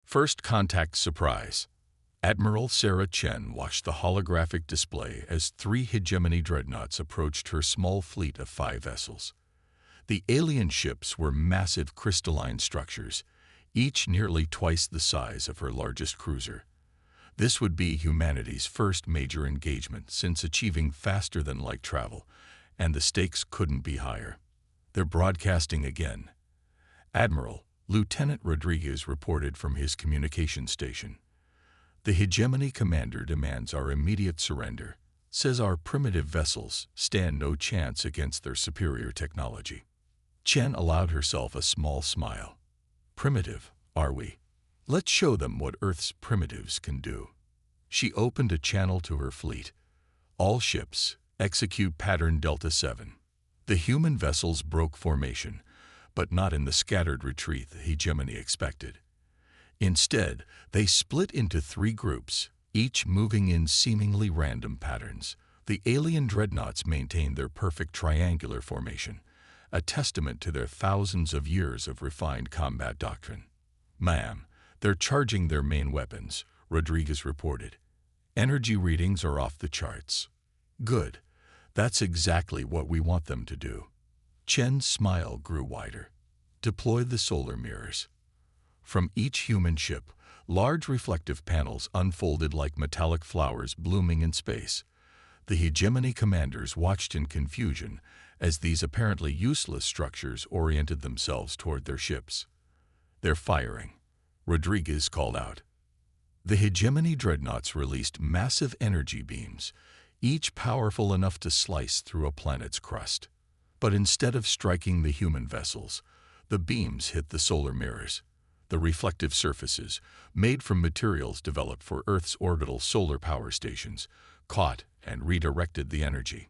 First contact surprise. Admiral Sarah Chen watched the holographic display as 3 hegemony dreadnoughts approached her small fleet of 5 vessels. The alien ships were massive crystalline structures, each nearly twice the size of her largest cruiser. This would be humanity's first major engagement since achieving faster-than-light travel, and the stakes couldn't be higher. They're broadcasting again. Admiral Lieutenant Rodriguez reported from his communication station. The hegemony commander demands our immediate surrender, says our primitive vessels stand no chance against their superior technology. Chen allowed herself a small smile. Primitive, are we? Let's show them what Earth's primitives can do. She opened a channel to her fleet. All ships, execute pattern Delta 7. The human vessels broke formation, but not in the scattered retreat the hegemony expected. Instead, they split into 3 groups, each moving in seemingly random patterns. The alien dreadnoughts maintained their perfect triangular formation, a testament to their thousands of years of refined combat doctrine. "Ma'am, they're charging their main weapons," Rodriguez reported. "Energy readings are off the charts." "Good. That's exactly what we want them to do." Chen's smile grew wider. "Deploy the solar mirrors." From each human ship, large reflective panels unfolded like metallic flowers blooming in space. The hegemony commanders watched in confusion as these apparently useless structures oriented themselves toward their ships. "They're firing," Rodriguez called out. The hegemony dreadnoughts released massive energy beams, each powerful enough to slice through a planet's crust. But instead of striking the human vessels, the beams hit the solar mirrors. The reflective surfaces, made from materials developed for Earth's orbital solar power stations, caught and redirected the energy.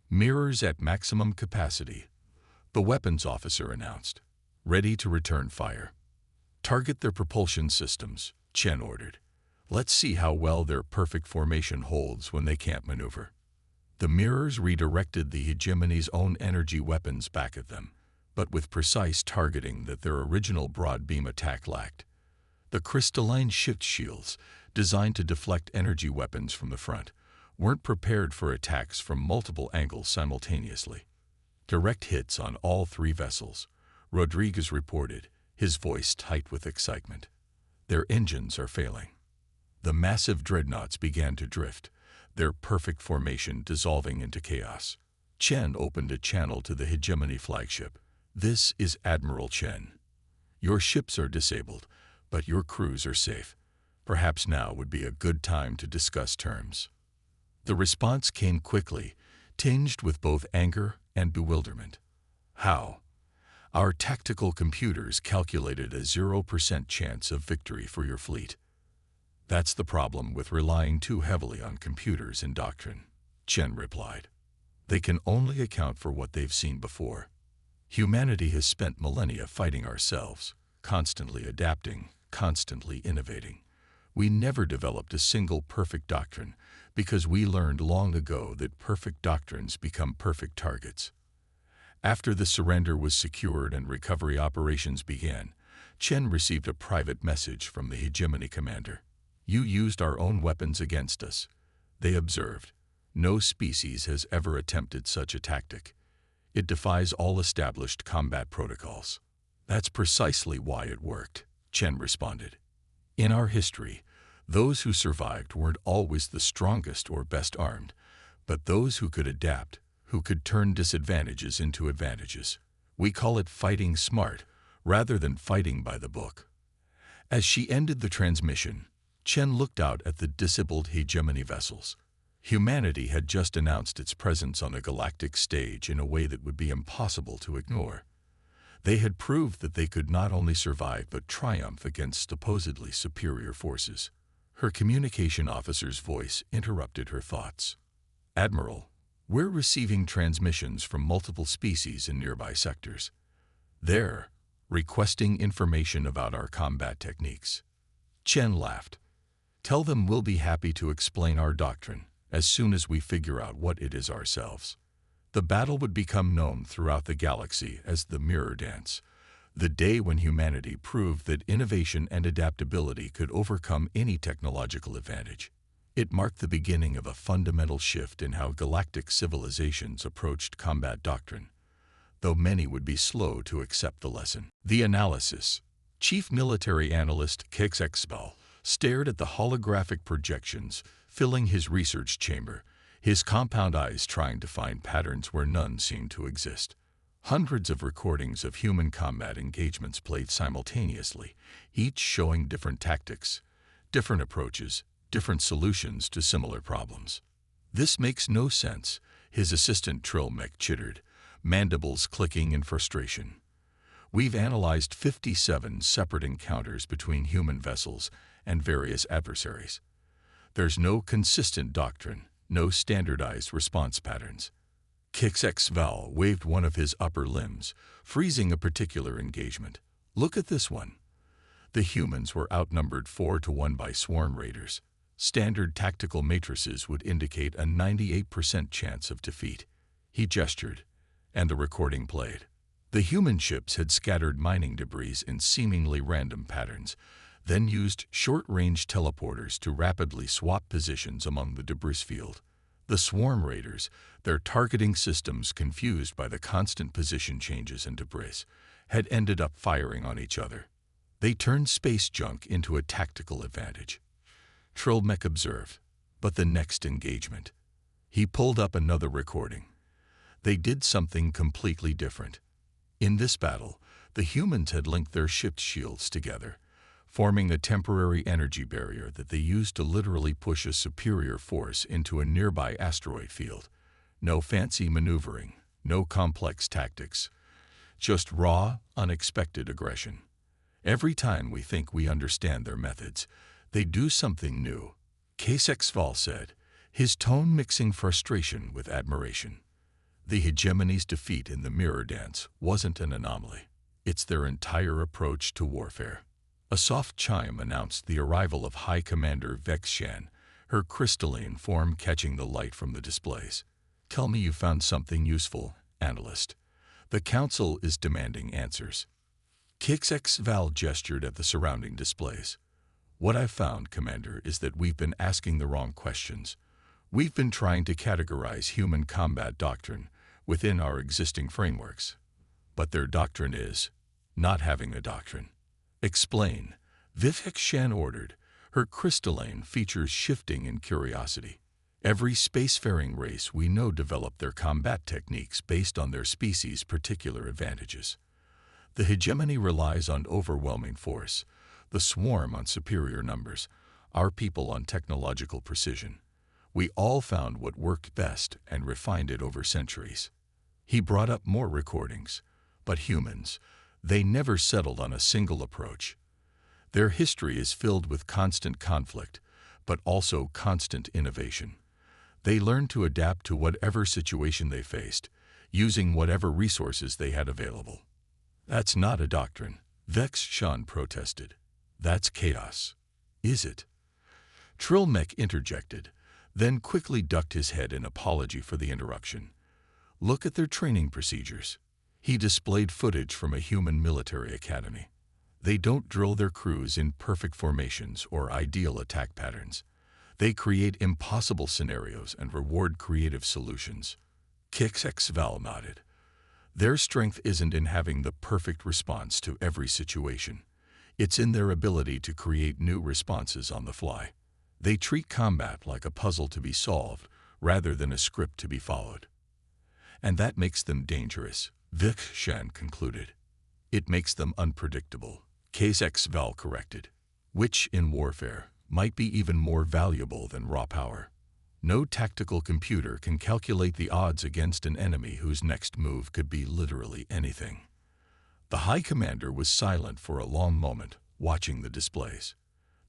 "Mirrors at maximum capacity," the weapons officer announced. "Ready to return fire." "Target their propulsion systems," Chen ordered. "Let's see how well their perfect formation holds when they can't maneuver." The mirrors redirected the hegemony's own energy weapons back at them, but with precise targeting that their original broad beam attack lacked. The crystalline shift shields, designed to deflect energy weapons from the front, weren't prepared for attacks from multiple angles simultaneously. "Direct hits on all 3 vessels," Rodriguez reported, his voice tight with excitement. "Their engines are failing." The massive dreadnoughts began to drift, their perfect formation dissolving into chaos. Chen opened a channel to the hegemony flagship. "This is Admiral Chen. Your ships are disabled, but your crews are safe. Perhaps now would be a good time to discuss terms." The response came quickly, tinged with both anger and bewilderment. "How?" "Our tactical computers calculated a 0% chance of victory for your fleet." "That's the problem with relying too heavily on computers in Doctrine," Chen replied. "They can only account for what they've seen before. Humanity has spent millennia fighting ourselves, constantly adapting, constantly innovating. We never developed a single perfect doctrine because we learned long ago that perfect doctrines become perfect targets." After the surrender was secured and recovery operations began, Chen received a private message from the hegemony commander. "You used our own weapons against us," they observed. "No species has ever attempted such a tactic. It defies all established combat protocols." "That's precisely why it worked," Chen responded. "In our history, those who survived weren't always the strongest or best armed, but those who could adapt, who could turn disadvantages into advantages. We call it fighting smart, rather than fighting by the book." As she ended the transmission, Chen looked out at the disabled hegemony vessels. Humanity had just announced its presence on a galactic stage in a way that would be impossible to ignore. They had proved that they could not only survive but triumph against supposedly superior forces. Her communication officer's voice interrupted her thoughts. "Admiral, we're receiving transmissions from multiple species in nearby sectors. They're requesting information about our combat techniques." Chen laughed. "Tell them we'll be happy to explain our doctrine as soon as we figure out what it is ourselves." The battle would become known throughout the galaxy as the Mirror Dance. The day when humanity proved that innovation and adaptability could overcome any technological advantage. It marked the beginning of a fundamental shift in how galactic civilizations approached combat doctrine, though many would be slow to accept the lesson. The analysis. Chief Military Analyst HFY stared at the holographic projections filling his research chamber, his compound eyes trying to find patterns where none seemed to exist. Hundreds of recordings of human combat engagements played simultaneously, each showing different tactics, different approaches, different solutions to similar problems. "This makes no sense," his assistant Trilmek chittered, mandibles clicking in frustration. "We've analyzed 57 separate encounters between human vessels and various adversaries. There's no consistent doctrine, no standardized response patterns." HFY waved one of his upper limbs, freezing a particular engagement. "Look at this one." The humans were outnumbered 4-1 by swarm raiders. Standard tactical matrices would indicate a 98% chance of defeat. He gestured, and the recording played. The human ships had scattered mining debris in seemingly random patterns, then used short-range teleporters to rapidly swap positions among the debris field. The swarm raiders, their targeting systems confused by the constant position changes and debris, had ended up firing on each other. They turned space junk into a tactical advantage. Trilmek observed, but the next engagement. He pulled up another recording. They did something completely different. In this battle, the humans had linked their ship shields together, forming a temporary energy barrier that they used to literally push a superior force into a nearby asteroid field. No fancy maneuvering, no complex tactics, just raw, unexpected aggression. Every time we think we understand their methods, they do something new, HFY said, his tone mixing frustration with admiration. The hegemony's defeat in the mirror dance wasn't an anomaly. It's their entire approach to warfare. A soft chime announced the arrival of High Commander Vex Shan, her crystalline form catching the light from the displays. "Tell me you found something useful, analyst. The Council is demanding answers." HFY gestured at the surrounding displays. "What I've found, Commander, is that we've been asking the wrong questions. We've been trying to categorize human combat doctrine within our existing frameworks. But their doctrine is not having a doctrine." "Explain," Vex Shan ordered, her crystalline features shifting in curiosity. "Every spacefaring race we know developed their combat techniques based on their species' particular advantages. The hegemony relies on overwhelming force, the swarm on superior numbers, our people on technological precision. We all found what worked best and refined it over centuries." He brought up more recordings, but humans, they never settled on a single approach. Their history is filled with constant conflict, but also constant innovation. They learned to adapt to whatever situation they faced, using whatever resources they had available. "That's not a doctrine," Vex Shan protested. "That's chaos." "Is it?" Trilmek interjected, then quickly ducked his head in apology for the interruption. "Look at their training procedures." He displayed footage from a human military academy. They don't drill their crews in perfect formations or ideal attack patterns. They create impossible scenarios and reward creative solutions. HFY nodded. Their strength isn't in having the perfect response to every situation. It's in their ability to create new responses on the fly. They treat combat like a puzzle to be solved rather than a script to be followed. "And that makes them dangerous," Vex Shan concluded. "It makes them unpredictable," HFY corrected, "which, in warfare, might be even more valuable than raw power. No tactical computer can calculate the odds against an enemy whose next move could be literally anything." The High Commander was silent for a long moment, watching the displays.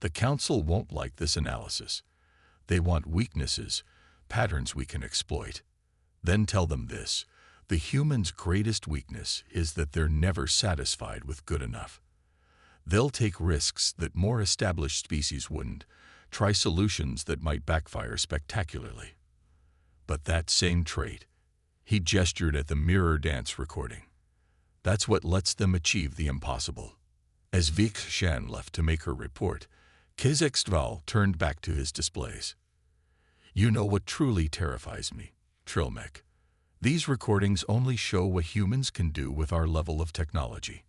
"The Council won't like this analysis. They want weaknesses, patterns we can exploit. Then tell them this: the humans' greatest weakness is that they're never satisfied with good enough. They'll take risks that more established species wouldn't, try solutions that might backfire spectacularly. But that same trait," he gestured at the mirror dance recording, That's what lets them achieve the impossible. As Vik Shan left to make her report, Kizekstval turned back to his displays. You know what truly terrifies me, Trilmek. These recordings only show what humans can do with our level of technology.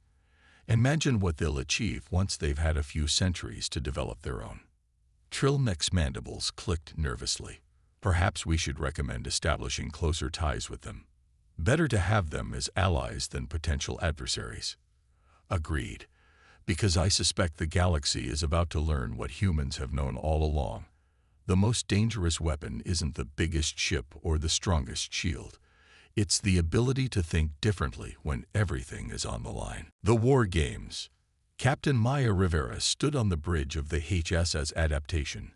Imagine what they'll achieve once they've had a few centuries to develop their own. Trilmek's mandibles clicked nervously. Perhaps we should recommend establishing closer ties with them. Better to have them as allies than potential adversaries. Agreed, because I suspect the galaxy is about to learn what humans have known all along. The most dangerous weapon isn't the biggest ship or the strongest shield. It's the ability to think differently when everything is on the line. The War Games. Captain Maya Rivera stood on the bridge of the HSS Adaptation,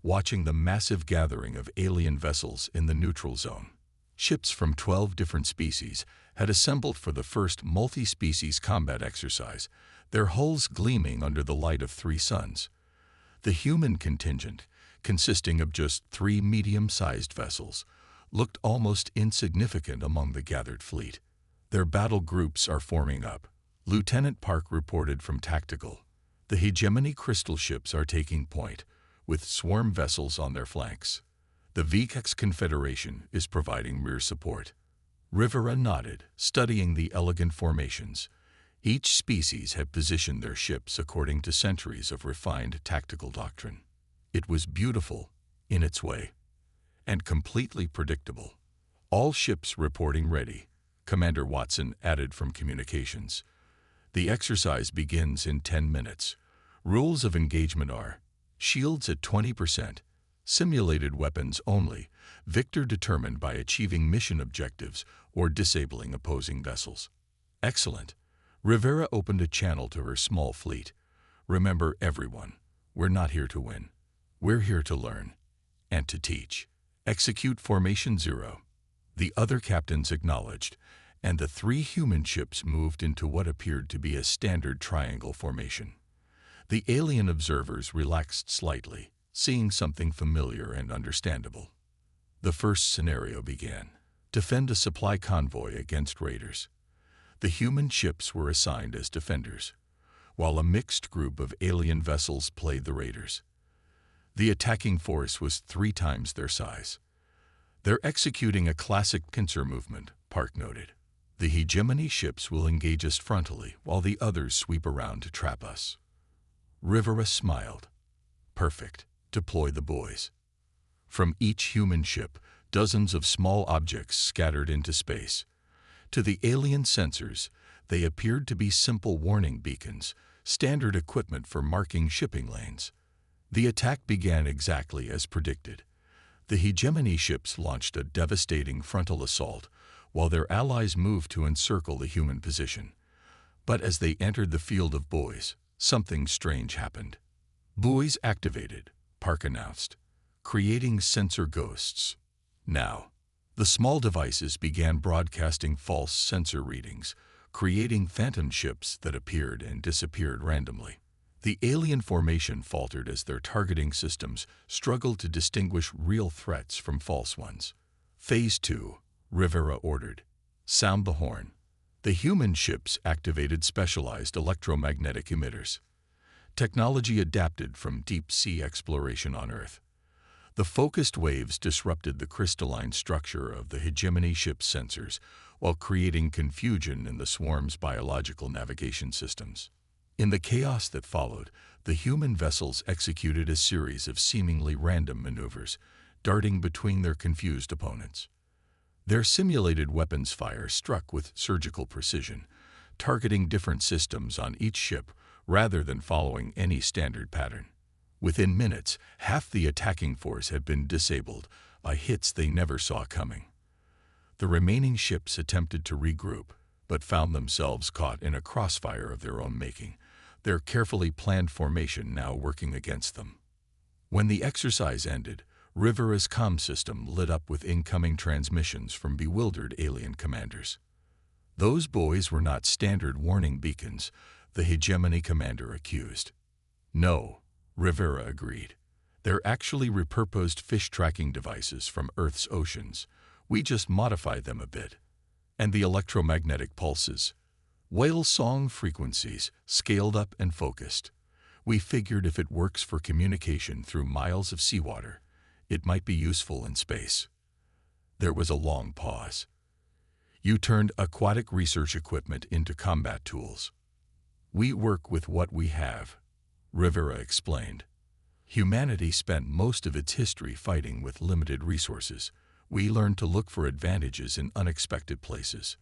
watching the massive gathering of alien vessels in the neutral zone. Ships from 12 different species had assembled for the first multi-species combat exercise, their hulls gleaming under the light of 3 suns. The human contingent, consisting of just 3 medium-sized vessels, looked almost insignificant among the gathered fleet. Their battle groups are forming up. Lieutenant Park reported from Tactical. The hegemony crystal ships are taking point, with swarm vessels on their flanks. The VKX Confederation is providing rear support. Rivera nodded, studying the elegant formations. Each species had positioned their ships according to centuries of refined tactical doctrine. It was beautiful, in its way, and completely predictable. All ships reporting ready, Commander Watson added from communications. The exercise begins in 10 minutes. Rules of engagement are shields at 20%, simulated weapons only, victor determined by achieving mission objectives or disabling opposing vessels. Excellent. Rivera opened a channel to her small fleet. Remember, everyone, we're not here to win. We're here to learn and to teach. Execute Formation 0. The other captains acknowledged, and the 3 human ships moved into what appeared to be a standard triangle formation. The alien observers relaxed slightly, seeing something familiar and understandable. The first scenario began. Defend a supply convoy against raiders. The human ships were assigned as defenders, while a mixed group of alien vessels played the raiders. The attacking force was 3 times their size. They're executing a classic pincer movement, Park noted. The hegemony ships will engage us frontally while the others sweep around to trap us. Rivera smiled. Perfect. Deploy the boys. From each human ship, dozens of small objects scattered into space. To the alien sensors, they appeared to be simple warning beacons, standard equipment for marking shipping lanes. The attack began exactly as predicted. The hegemony ships launched a devastating frontal assault, while their allies moved to encircle the human position. But as they entered the field of buoys, something strange happened. Buoys activated, Park announced, creating sensor ghosts. Now, the small devices began broadcasting false sensor readings, creating phantom ships that appeared and disappeared randomly. The alien formation faltered as their targeting systems struggled to distinguish real threats from false ones. Phase 2, Rivera ordered. Sound the horn. The human ships activated specialized electromagnetic emitters. Technology adapted from deep-sea exploration on Earth. The focused waves disrupted the crystalline structure of the hegemony ship's sensors while creating confusion in the swarm's biological navigation systems. In the chaos that followed, the human vessels executed a series of seemingly random maneuvers, darting between their confused opponents. Their simulated weapons fire struck with surgical precision, targeting different systems on each ship rather than following any standard pattern. Within minutes, half the attacking force had been disabled by hits they never saw coming. The remaining ships attempted to regroup, but found themselves caught in a crossfire of their own making, their carefully planned formation now working against them. When the exercise ended, Rivera's comm system lit up with incoming transmissions from bewildered alien commanders. Those buoys were not standard warning beacons, the hegemony commander accused. No, Rivera agreed. They're actually repurposed fish tracking devices from Earth's oceans. We just modified them a bit. And the electromagnetic pulses. Whale song frequencies, scaled up and focused. We figured if it works for communication through miles of seawater, it might be useful in space. There was a long pause. You turned aquatic research equipment into combat tools. We work with what we have, Rivera explained. Humanity spent most of its history fighting with limited resources. We learned to look for advantages in unexpected places.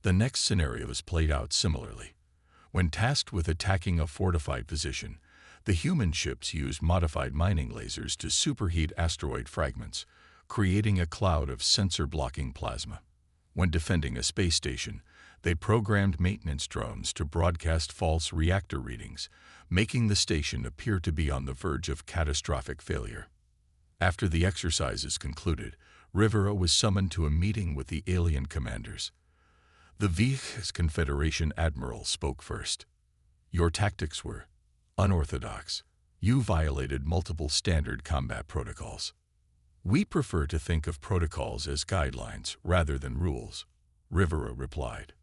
The next scenarios played out similarly. When tasked with attacking a fortified position, the human ships used modified mining lasers to superheat asteroid fragments, creating a cloud of sensor-blocking plasma. When defending a space station, they programmed maintenance drones to broadcast false reactor readings, making the station appear to be on the verge of catastrophic failure. After the exercises concluded, Rivera was summoned to a meeting with the alien commanders. The Vich's Confederation admiral spoke first. Your tactics were unorthodox. You violated multiple standard combat protocols. We prefer to think of protocols as guidelines rather than rules, Rivera replied.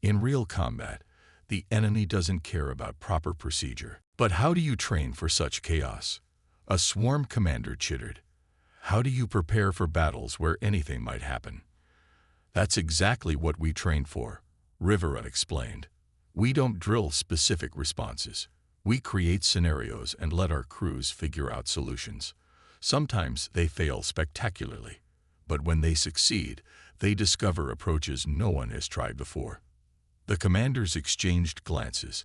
In real combat, the enemy doesn't care about proper procedure. But how do you train for such chaos? A swarm commander chittered. How do you prepare for battles where anything might happen? That's exactly what we train for, Rivera explained. We don't drill specific responses. We create scenarios and let our crews figure out solutions. Sometimes they fail spectacularly, but when they succeed, they discover approaches no one has tried before. The commanders exchanged glances.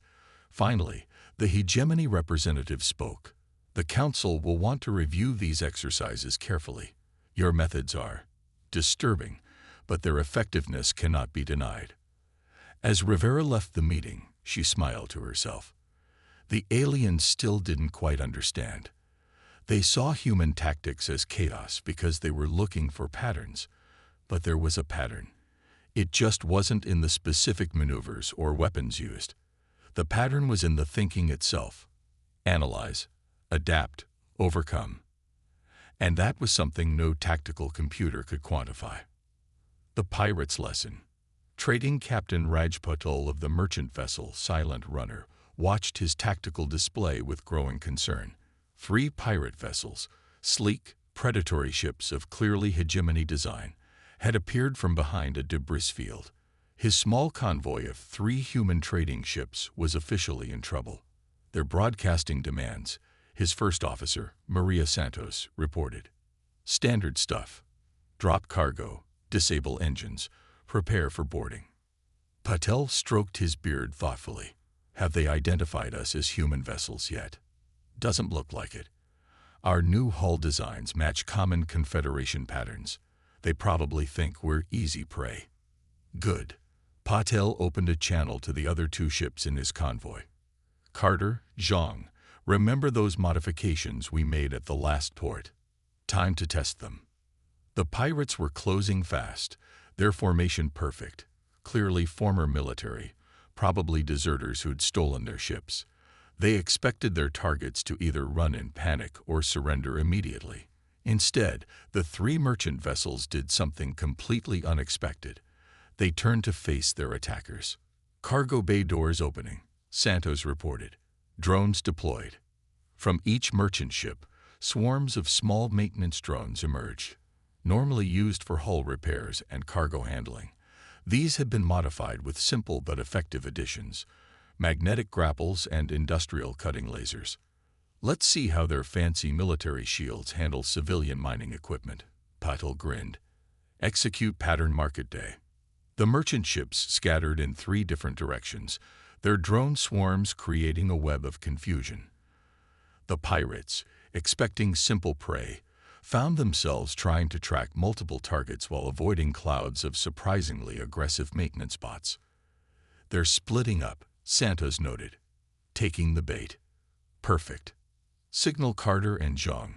Finally, the hegemony representative spoke. The Council will want to review these exercises carefully. Your methods are disturbing, but their effectiveness cannot be denied. As Rivera left the meeting, she smiled to herself. The aliens still didn't quite understand. They saw human tactics as chaos because they were looking for patterns, but there was a pattern. It just wasn't in the specific maneuvers or weapons used. The pattern was in the thinking itself. Analyze, adapt, overcome. And that was something no tactical computer could quantify. The Pirate's Lesson. Trading Captain Raj Patel of the merchant vessel Silent Runner watched his tactical display with growing concern. 3 pirate vessels, sleek, predatory ships of clearly hegemony design, had appeared from behind a debris field. His small convoy of 3 human trading ships was officially in trouble. Their broadcasting demands, his first officer, Maria Santos, reported. Standard stuff. Drop cargo, disable engines, prepare for boarding. Patel stroked his beard thoughtfully. Have they identified us as human vessels yet? Doesn't look like it. Our new hull designs match common Confederation patterns. They probably think we're easy prey. Good. Patel opened a channel to the other 2 ships in his convoy. Carter, Zhang, remember those modifications we made at the last port? Time to test them. The pirates were closing fast, their formation perfect. Clearly former military, probably deserters who'd stolen their ships. They expected their targets to either run in panic or surrender immediately. Instead, the 3 merchant vessels did something completely unexpected. They turned to face their attackers. Cargo bay doors opening, Santos reported. Drones deployed. From each merchant ship, swarms of small maintenance drones emerged, normally used for hull repairs and cargo handling. These had been modified with simple but effective additions, magnetic grapples and industrial cutting lasers. Let's see how their fancy military shields handle civilian mining equipment, Patel grinned. Execute pattern market day. The merchant ships scattered in 3 different directions, their drone swarms creating a web of confusion. The pirates, expecting simple prey, found themselves trying to track multiple targets while avoiding clouds of surprisingly aggressive maintenance bots. They're splitting up, Santos noted. Taking the bait. Perfect. Signal Carter and Zhang.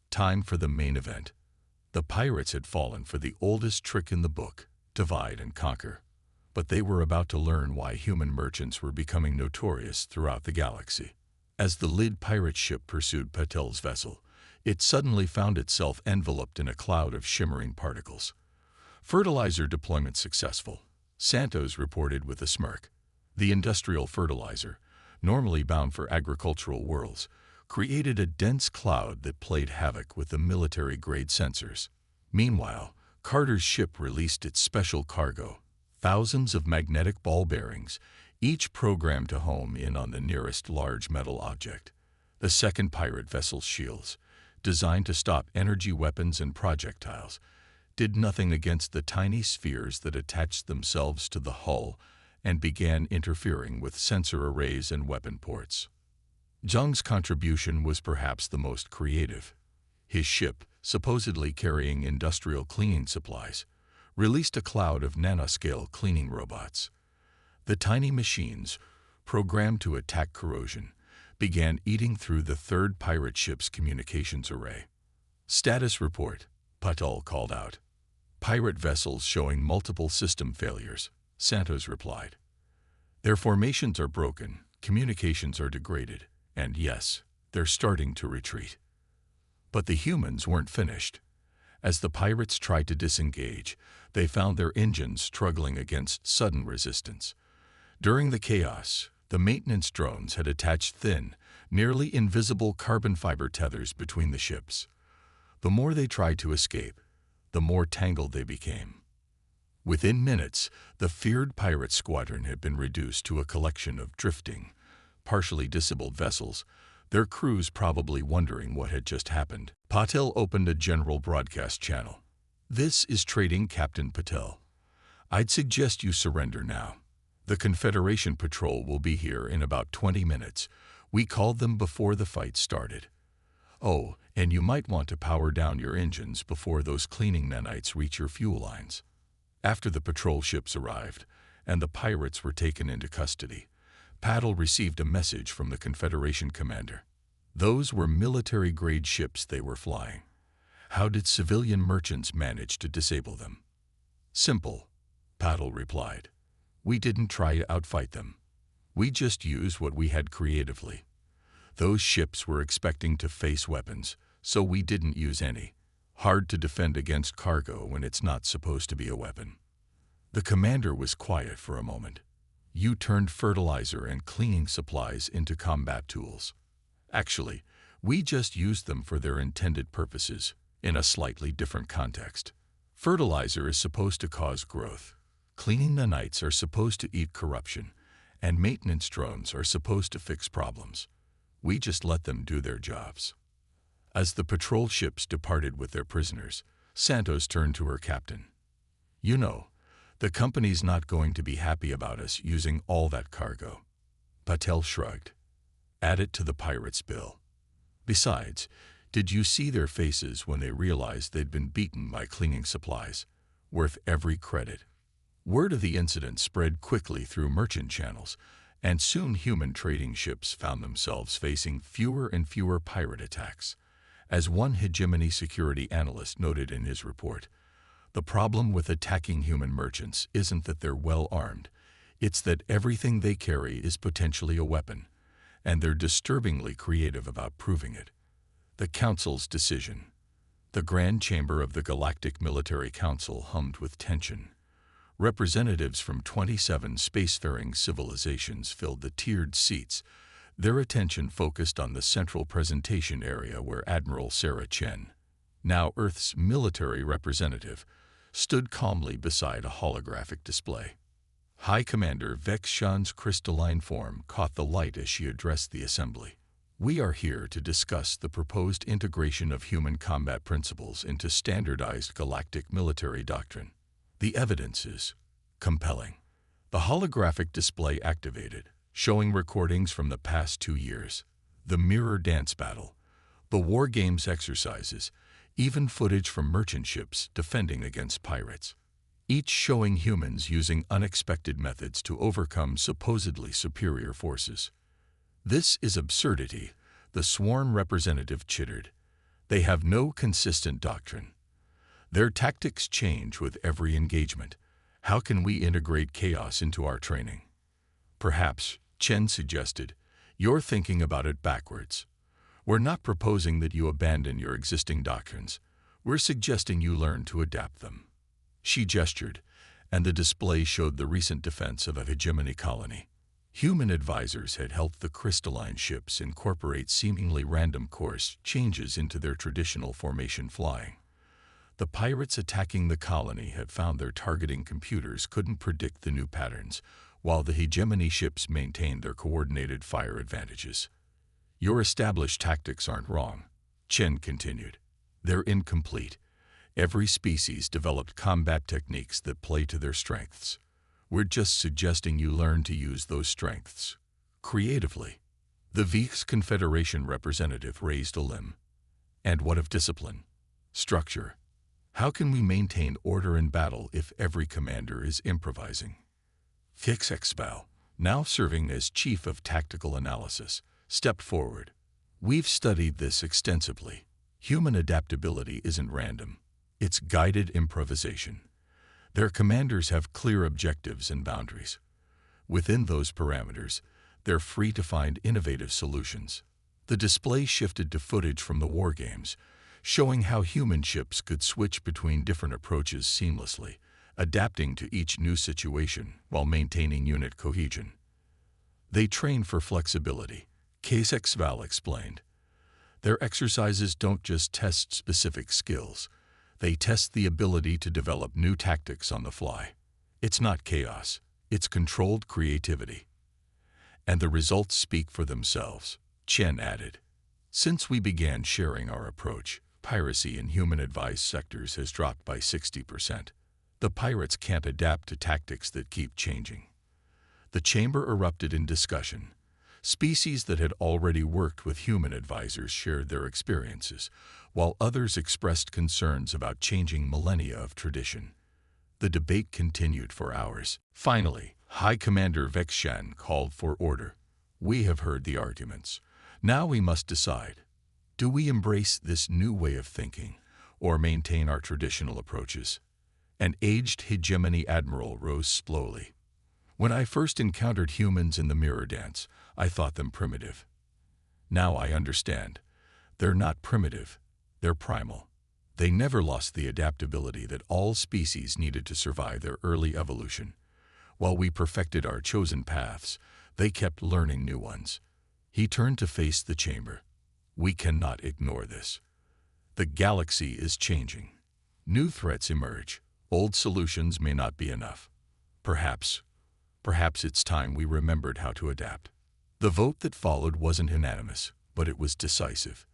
Time for the main event. The pirates had fallen for the oldest trick in the book, divide and conquer. But they were about to learn why human merchants were becoming notorious throughout the galaxy. As the lead pirate ship pursued Patel's vessel, it suddenly found itself enveloped in a cloud of shimmering particles. Fertilizer deployment successful, Santos reported with a smirk. The industrial fertilizer, normally bound for agricultural worlds, created a dense cloud that played havoc with the military-grade sensors. Meanwhile, Carter's ship released its special cargo, thousands of magnetic ball bearings, each programmed to home in on the nearest large metal object. The second pirate vessel's shields, designed to stop energy weapons and projectiles, did nothing against the tiny spheres that attached themselves to the hull and began interfering with sensor arrays and weapon ports. Zhang's contribution was perhaps the most creative. His ship, supposedly carrying industrial cleaning supplies, released a cloud of nanoscale cleaning robots. The tiny machines, programmed to attack corrosion, began eating through the third pirate ship's communications array. "Status report," Patel called out. "Pirate vessels showing multiple system failures," Santos replied. "Their formations are broken, communications are degraded, and yes, they're starting to retreat." But the humans weren't finished. As the pirates tried to disengage, they found their engines struggling against sudden resistance. During the chaos, the maintenance drones had attached thin, nearly invisible carbon fiber tethers between the ships. The more they tried to escape, the more tangled they became. Within minutes, the feared pirate squadron had been reduced to a collection of drifting, partially disabled vessels, their crews probably wondering what had just happened. Patel opened a general broadcast channel. "This is Trading Captain Patel. I'd suggest you surrender now. The Confederation patrol will be here in about 20 minutes. We called them before the fight started. Oh, and you might want to power down your engines before those cleaning nanites reach your fuel lines." After the patrol ships arrived, and the pirates were taken into custody, Patel received a message from the Confederation commander. Those were military-grade ships they were flying. How did civilian merchants manage to disable them? "Simple," Patel replied. "We didn't try to outfight them. We just used what we had creatively. Those ships were expecting to face weapons, so we didn't use any. Hard to defend against cargo when it's not supposed to be a weapon." The commander was quiet for a moment. "You turned fertilizer and cleaning supplies into combat tools." "Actually, we just used them for their intended purposes, in a slightly different context. Fertilizer is supposed to cause growth. Cleaning nanites are supposed to eat corruption, and maintenance drones are supposed to fix problems. We just let them do their jobs." As the patrol ships departed with their prisoners, Santos turned to her captain. "You know, the company's not going to be happy about us using all that cargo." Patel shrugged. "Add it to the pirates' bill. Besides, did you see their faces when they realized they'd been beaten by cleaning supplies? Worth every credit." Word of the incident spread quickly through merchant channels, and soon human trading ships found themselves facing fewer and fewer pirate attacks. As one hegemony security analyst noted in his report, "The problem with attacking human merchants isn't that they're well armed, it's that everything they carry is potentially a weapon, and they're disturbingly creative about proving it." The Council's decision. The Grand Chamber of the Galactic Military Council hummed with tension. Representatives from 27 spacefaring civilizations filled the tiered seats, their attention focused on the central presentation area where Admiral Sarah Chen, now Earth's military representative, stood calmly beside a holographic display. High Commander Vex Shan's crystalline form caught the light as she addressed the assembly. "We are here to discuss the proposed integration of human combat principles into standardized galactic military doctrine. The evidence is compelling." The holographic display activated, showing recordings from the past 2 years, the mirror dance battle, the war games exercises, even footage from merchant ships defending against pirates, each showing humans using unexpected methods to overcome supposedly superior forces. "This is absurdity," the sworn representative chittered. "They have no consistent doctrine. Their tactics change with every engagement. How can we integrate chaos into our training?" "Perhaps," Chen suggested, "you're thinking about it backwards. We're not proposing that you abandon your existing doctrines. We're suggesting you learn to adapt them." She gestured, and the display showed the recent defense of a hegemony colony. Human advisors had helped the crystalline ships incorporate seemingly random course changes into their traditional formation flying. The pirates attacking the colony had found their targeting computers couldn't predict the new patterns, while the hegemony ships maintained their coordinated fire advantages. Your established tactics aren't wrong, Chen continued. They're incomplete. Every species developed combat techniques that play to their strengths. We're just suggesting you learn to use those strengths creatively. The Veeks Confederation representative raised a limb. And what of discipline? Structure? How can we maintain order in battle if every commander is improvising? HFY, now serving as Chief of Tactical Analysis, stepped forward. We've studied this extensively. Human adaptability isn't random. It's guided improvisation. Their commanders have clear objectives and boundaries. Within those parameters, they're free to find innovative solutions. The display shifted to footage from the war games, showing how human ships could switch between different approaches seamlessly, adapting to each new situation while maintaining unit cohesion. They train for flexibility, HFY explained. Their exercises don't just test specific skills. They test the ability to develop new tactics on the fly. It's not chaos, it's controlled creativity. And the results speak for themselves, Chen added. Since we began sharing our approach, piracy in human advised sectors has dropped by 60%. The pirates can't adapt to tactics that keep changing. The chamber erupted in discussion. Species that had already worked with human advisors shared their experiences, while others expressed concerns about changing millennia of tradition. The debate continued for hours. Finally, High Commander Vexshan called for order. We have heard the arguments. Now we must decide. Do we embrace this new way of thinking, or maintain our traditional approaches? An aged hegemony admiral rose slowly. When I first encountered humans in the mirror dance, I thought them primitive. Now I understand. They're not primitive. They're primal. They never lost the adaptability that all species needed to survive their early evolution. While we perfected our chosen paths, they kept learning new ones. He turned to face the chamber. We cannot ignore this. The galaxy is changing. New threats emerge. Old solutions may not be enough. Perhaps it's time we remembered how to adapt. The vote that followed wasn't unanimous, but it was decisive.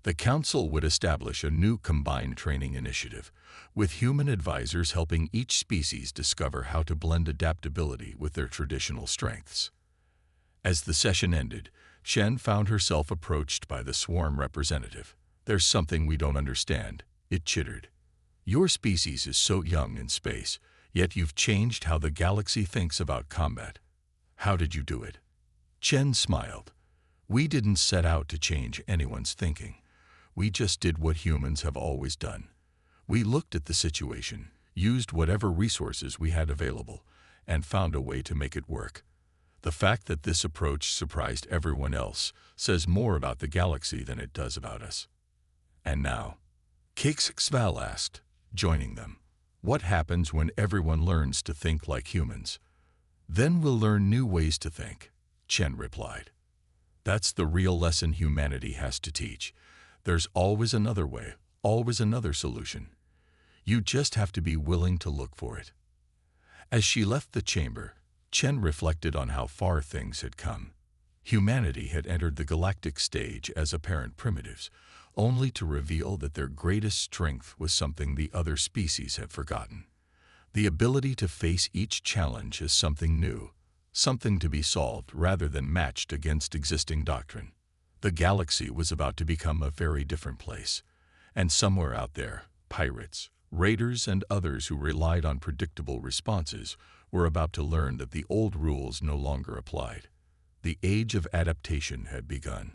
The Council would establish a new combined training initiative, with human advisors helping each species discover how to blend adaptability with their traditional strengths. As the session ended, Shen found herself approached by the swarm representative. There's something we don't understand, it chittered. Your species is so young in space, yet you've changed how the galaxy thinks about combat. How did you do it? Chen smiled. We didn't set out to change anyone's thinking. We just did what humans have always done. We looked at the situation, used whatever resources we had available, and found a way to make it work. The fact that this approach surprised everyone else says more about the galaxy than it does about us. And now, HFY asked, joining them. What happens when everyone learns to think like humans? Then we'll learn new ways to think, Chen replied. That's the real lesson humanity has to teach. There's always another way, always another solution. You just have to be willing to look for it. As she left the chamber, Chen reflected on how far things had come. Humanity had entered the galactic stage as apparent primitives, only to reveal that their greatest strength was something the other species had forgotten. The ability to face each challenge as something new, something to be solved rather than matched against existing doctrine. The galaxy was about to become a very different place, and somewhere out there, pirates, raiders, and others who relied on predictable responses were about to learn that the old rules no longer applied. The age of adaptation had begun.